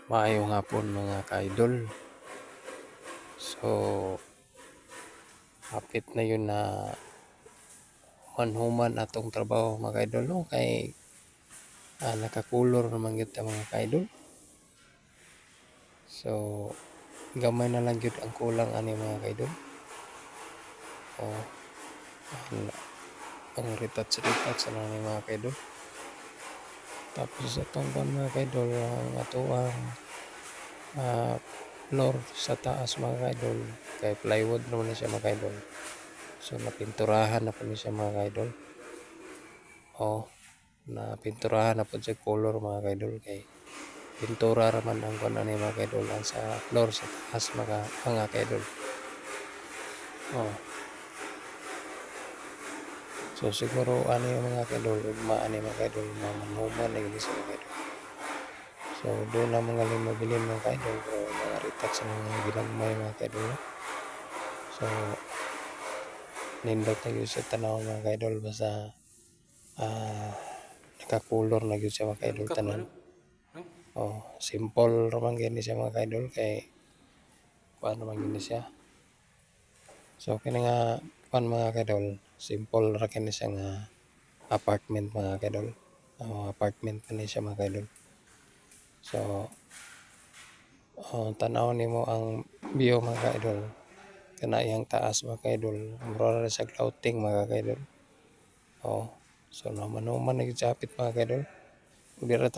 Maayong hapon mga ka-idol. So, hapit na yun na manhuman atong trabaho mga ka-idol, no? Kay nakakulor naman yun mga ka-idol. So, gamay na lang yun ang kulang ani mga ka-idol. Oh, ang retouch na ni mga ka-idol. Tapos itong mga ka-idol, ang atuang floor sa taas mga ka-idol, kay plywood naman na siya mga ka-idol. So napinturahan na po niya siya mga ka-idol. Napinturahan na po siya color mga ka-idol, kay pintura raman ang kuno ni mga ka-idol ang sa floor sa taas mga ka-idol. So siguro ano yung mga ka-idol, maani mga ka-idol, mamanhuman na yun sa mga ka-idol. So doon na mga limabilin mga ka-idol, pero mga retouch ng mga ginagmay mga ka-idol, no? So nindot na yun sa tanaw mga ka-idol, basta nakakulor na yun siya mga ka-idol tanan. Simple raman gini siya mga ka-idol, kay kuan naman gini siya. So kini nga kuan mga ka-idol, simple ra kini siya nga apartment mga ka-idol. Apartment kani siya mga ka-idol. So tanaw nimo ang view mga ka-idol, kana iyang taas mga ka-idol, mura ra sa clouting mga ka-idol. So naman na gyud sa apit mga ka-idol. Di ra ta